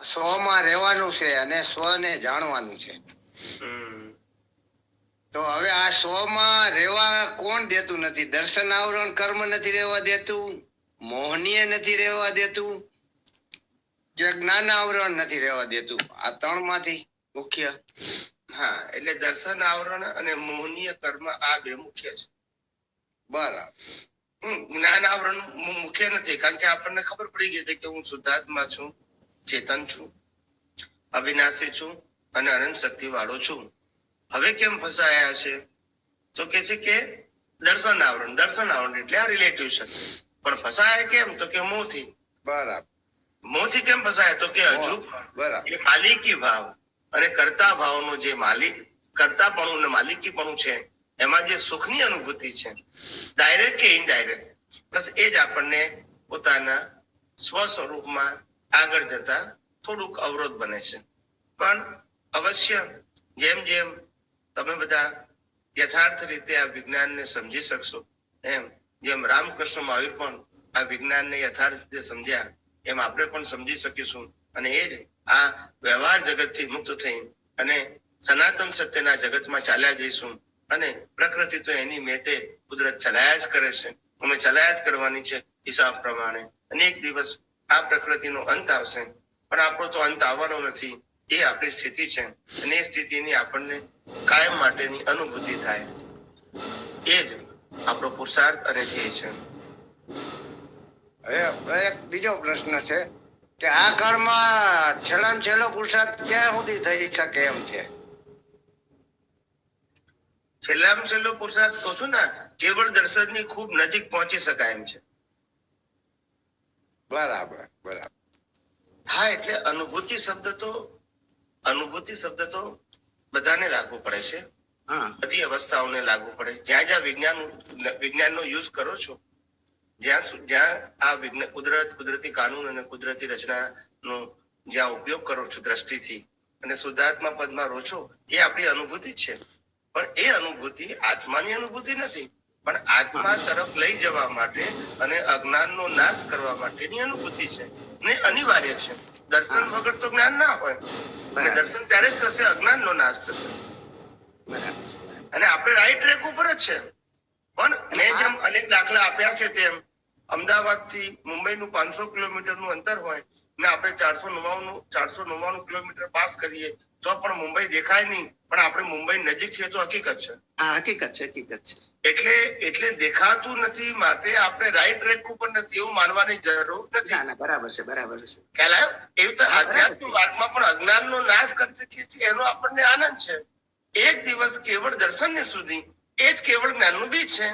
સ્વ માં રહેવાનું છે અને સ્વ ને જાણવાનું છે. તો હવે આ સ્વ માં રહેવા કોણ દેતું નથી? દર્શન આવરણ કર્મ નથી રહેવા દેતું, મોહનીય નથી રહેવા દેતું, કે જ્ઞાન આવરણ નથી રહેવા દેતું. આ ત્રણ માંથી મુખ્ય. હા, એટલે દર્શન આવરણ અને મોહનીય કર્મ આ બે મુખ્ય છે. બરાબર. જ્ઞાન આવરણ મુખ્ય નથી, કારણ કે આપણને ખબર પડી ગઈ કે હું શુદ્ધાત્મા છું, ચેતન છું, અવિનાશી છું અને અનંત શક્તિ વાળો છું. હવે કેમ ફસાયા છે? તો કે છે કે દર્શન આવરણ એટલે આ રિલેટિવ શક્તિ. પણ ફસાયા કેમ? તો કે મોહથી. બરાબર. મોહથી કેમ ફસાય? તો કે હજુ એ માલિકી ભાવ અને કર્તા ભાવનો જે કર્તાપણું ને માલિકીપણું છે, એમાં જે સુખની અનુભૂતિ છે, ડાયરેક્ટ કે ઇનડાયરેક્ટ, બસ એ જ આપણને પોતાના સ્વ સ્વરૂપમાં આગળ જતા થોડુંક અવરોધ બને છે. પણ અવશ્ય જેમ જેમ તમે બધા યથાર્થ રીતે આ વિજ્ઞાનને સમજી શકશો, એમ જેમ રામકૃષ્ણ મહાવીર પણ આ વિજ્ઞાનને યથાર્થ રીતે સમજ્યા, એમ આપણે પણ સમજી શકીશું. અને એ જ આ વ્યવહાર જગતથી મુક્ત થઈ અને સનાતન સત્યના જગતમાં ચાલ્યા જઈશું. અને પ્રકૃતિ તો એની મેટે કુદરત ચલાયા જ કરે છે, અમે ચલાયા જ કરવાની છે હિસાબ પ્રમાણે. અને એક દિવસ આ પ્રકૃતિનો અંત આવશે, પણ આપણો તો અંત આવવાનો નથી. એ આપણી સ્થિતિ છે અને એ સ્થિતિની આપણને કાયમ માટેની અનુભૂતિ થાય, એ જ આપણો પુરુષાર્થ અને ધ્યેય છે. હવે એક બીજો પ્રશ્ન છે કે આ કાળમાં છેલ્લામાં છેલ્લો પુરુષાર્થ ક્યાં સુધી થઈ શકે એમ છે? છેલ્લામાં છેલ્લો પુરુષાર્થ કહું છું ને, કેવળ દર્શનની ખૂબ નજીક પહોંચી શકાય એમ છે. બરાબર બરાબર. હા, એટલે અનુભૂતિ શબ્દ તો બધાને લાગુ પડે છે, બધી અવસ્થાઓને લાગુ પડે છે. જ્યાં જ્યાં વિજ્ઞાનનો યુઝ કરો છો, જ્યાં આ કુદરતી કાનૂન અને કુદરતી રચનાનો જ્યાં ઉપયોગ કરો છો દ્રષ્ટિથી અને શુદ્ધાત્મા પદમાં રહો છો, એ આપણી અનુભૂતિ છે. પણ એ અનુભૂતિ આત્માની અનુભૂતિ નથી, પણ આત્મા તરફ લઈ જવા માટે અને અજ્ઞાનનો નાશ કરવા માટેની અનુભૂતિ છે ને અનિવાર્ય છે. દર્શન વગર તો જ્ઞાન ના હોય, અને દર્શન ત્યારે જ થશે, અજ્ઞાનનો નાશ થશે. અને આપણે રાઈટ ટ્રેક ઉપર જ છે. પણ મેં જેમ અનેક દાખલા આપ્યા છે તેમ અમદાવાદ થી મુંબઈનું 500 કિલોમીટરનું અંતર હોય ને આપણે 499 કિલોમીટર પાસ કરીએ તો પણ મુંબઈ દેખાય નહીં, પણ આપણે મુંબઈ નજીક છે તો હકીકત છે. હકીકત છે. એટલે દેખાતું નથી માટે આપણે રાઈટ ટ્રેક ઉપર નથી એવું માનવાની જરૂર નથી. બરાબર છે. ખ્યાલ આવ્યો? એવી તો આધ્યાત્મિક માર્ગમાં પણ અજ્ઞાનનો નાશ કરી શકીએ છીએ, એનો આપણને આનંદ છે. એક દિવસ કેવળ દર્શન ને સુધી એ જ કેવળ જ્ઞાનનું બીજ છે.